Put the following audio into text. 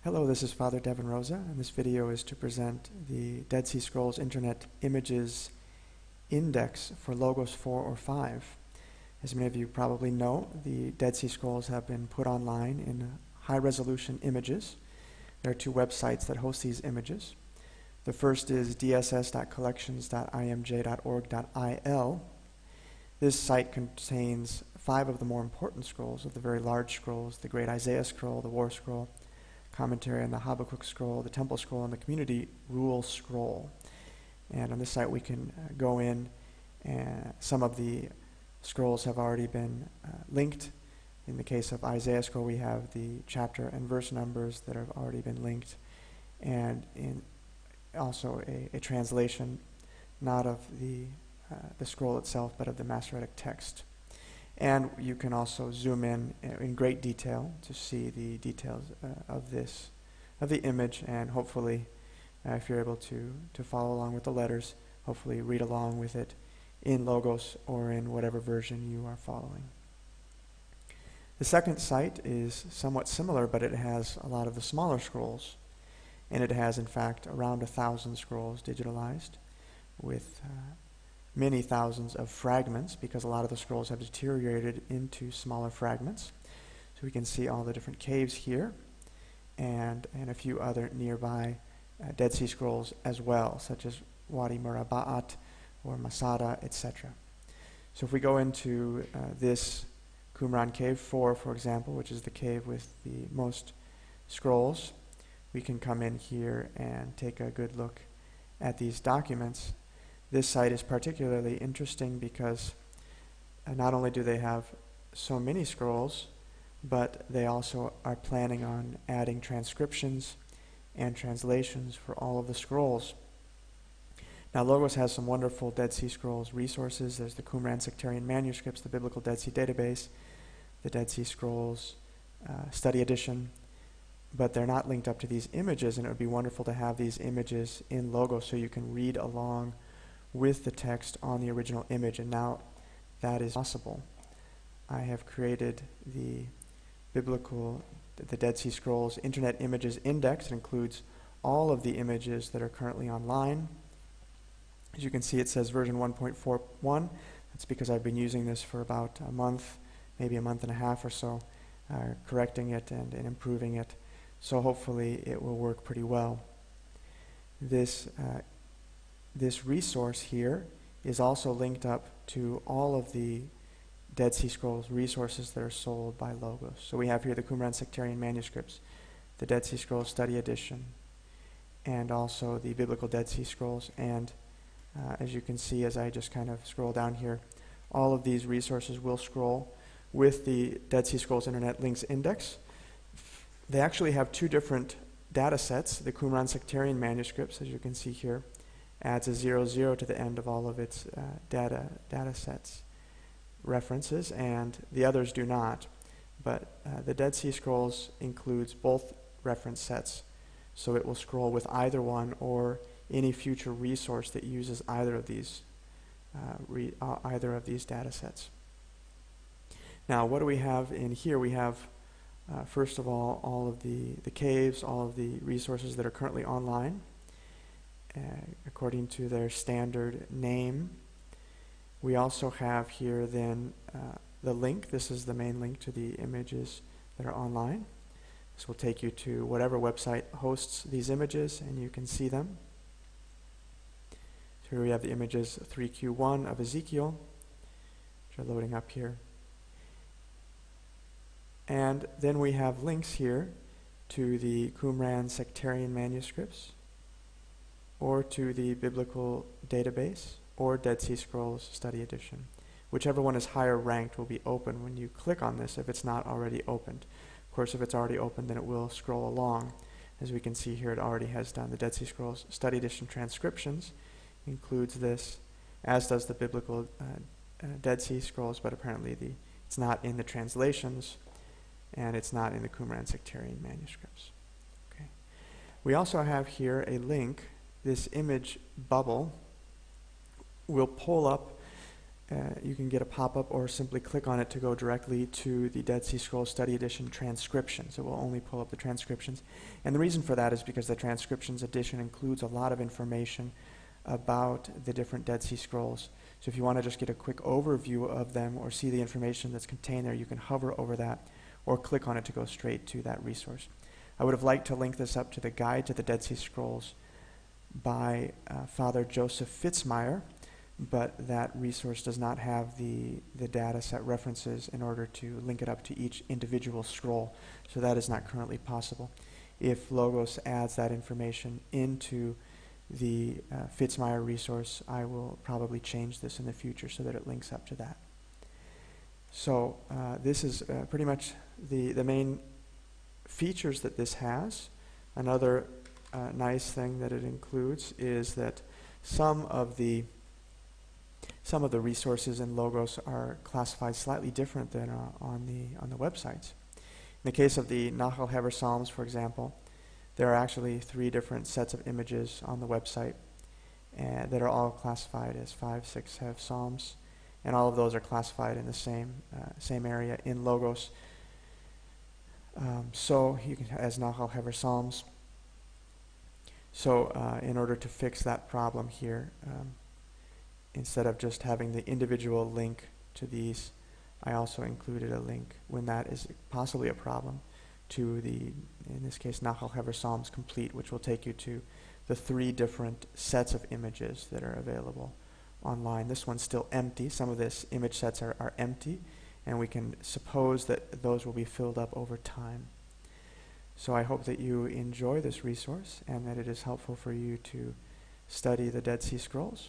Hello, this is Father Devin Rosa, and this video is to present the Dead Sea Scrolls Internet Images Index for Logos 4 or 5. As many of you probably know, the Dead Sea Scrolls have been put online in high-resolution images. There are two websites that host these images. The first is dss.collections.imj.org.il. This site contains 5 of the more important scrolls of the very large scrolls: the Great Isaiah Scroll, the War Scroll, Commentary on the Habakkuk Scroll, the Temple Scroll, and the Community Rule Scroll. And on this site we can go in, and some of the scrolls have already been linked. In the case of Isaiah Scroll, we have the chapter and verse numbers that have already been linked, and also a translation, not of the scroll itself, but of the Masoretic text. And you can also zoom in great detail to see the details of the image, and hopefully, if you're able to follow along with the letters, hopefully read along with it in Logos or in whatever version you are following. The second site is somewhat similar, but it has a lot of the smaller scrolls, and it has in fact around 1,000 scrolls digitalized with many thousands of fragments, because a lot of the scrolls have deteriorated into smaller fragments. So we can see all the different caves here, and a few other nearby Dead Sea Scrolls as well, such as Wadi Muraba'at or Masada, etc. So if we go into this Qumran Cave 4, for example, which is the cave with the most scrolls, we can come in here and take a good look at these documents. This site is particularly interesting because not only do they have so many scrolls, but they also are planning on adding transcriptions and translations for all of the scrolls. Now, Logos has some wonderful Dead Sea Scrolls resources. There's the Qumran Sectarian Manuscripts, the Biblical Dead Sea Database, the Dead Sea Scrolls Study Edition, but they're not linked up to these images, and it would be wonderful to have these images in Logos so you can read along with the text on the original image, and now that is possible. I have created the Dead Sea Scrolls Internet Images Index. It includes all of the images that are currently online. As you can see, it says version 1.41. That's because I've been using this for about a month, maybe a month and a half or so, correcting it and improving it. So hopefully it will work pretty well. This resource here is also linked up to all of the Dead Sea Scrolls resources that are sold by Logos. So we have here the Qumran Sectarian Manuscripts, the Dead Sea Scrolls Study Edition, and also the Biblical Dead Sea Scrolls. And as you can see, as I just kind of scroll down here, all of these resources will scroll with the Dead Sea Scrolls Internet Links Index. They actually have two different data sets. The Qumran Sectarian Manuscripts, as you can see here, adds a 00 to the end of all of its data sets references, and the others do not. But the Dead Sea Scrolls includes both reference sets, so it will scroll with either one or any future resource that uses either of these data sets. Now, what do we have in here? We have first of all of the caves, all of the resources that are currently online according to their standard name. We also have here then the link. This is the main link to the images that are online. This will take you to whatever website hosts these images, and you can see them. So here we have the images 3Q1 of Ezekiel, which are loading up here. And then we have links here to the Qumran Sectarian Manuscripts, or to the Biblical Database, or Dead Sea Scrolls Study Edition. Whichever one is higher ranked will be open when you click on this if it's not already opened. Of course, if it's already opened, then it will scroll along. As we can see here, it already has done. The Dead Sea Scrolls Study Edition transcriptions includes this, as does the Biblical Dead Sea Scrolls, but apparently it's not in the translations, and it's not in the Qumran Sectarian Manuscripts. Okay. We also have here a link. This image bubble will pull up you can get a pop-up or simply click on it to go directly to the Dead Sea Scrolls Study Edition transcriptions. It will only pull up the transcriptions. And the reason for that is because the transcriptions edition includes a lot of information about the different Dead Sea Scrolls. So if you want to just get a quick overview of them or see the information that's contained there, you can hover over that or click on it to go straight to that resource. I would have liked to link this up to the Guide to the Dead Sea Scrolls by Father Joseph Fitzmyer, but that resource does not have the data set references in order to link it up to each individual scroll, so that is not currently possible. If Logos adds that information into the Fitzmyer resource, I will probably change this in the future so that it links up to that. So this is pretty much the main features that this has. Another nice thing that it includes is that some of the resources in Logos are classified slightly different than on the websites. In the case of the Nachal Hever Psalms, for example, there are actually 3 different sets of images on the website that are all classified as 5-6 Hev Psalms, and all of those are classified in the same area in Logos. So you can as Nachal Hever Psalms. So in order to fix that problem here, instead of just having the individual link to these, I also included a link, when that is possibly a problem, to the, in this case, Nachal Hever Psalms Complete, which will take you to the 3 different sets of images that are available online. This one's still empty. Some of this image sets are empty, and we can suppose that those will be filled up over time. So I hope that you enjoy this resource and that it is helpful for you to study the Dead Sea Scrolls.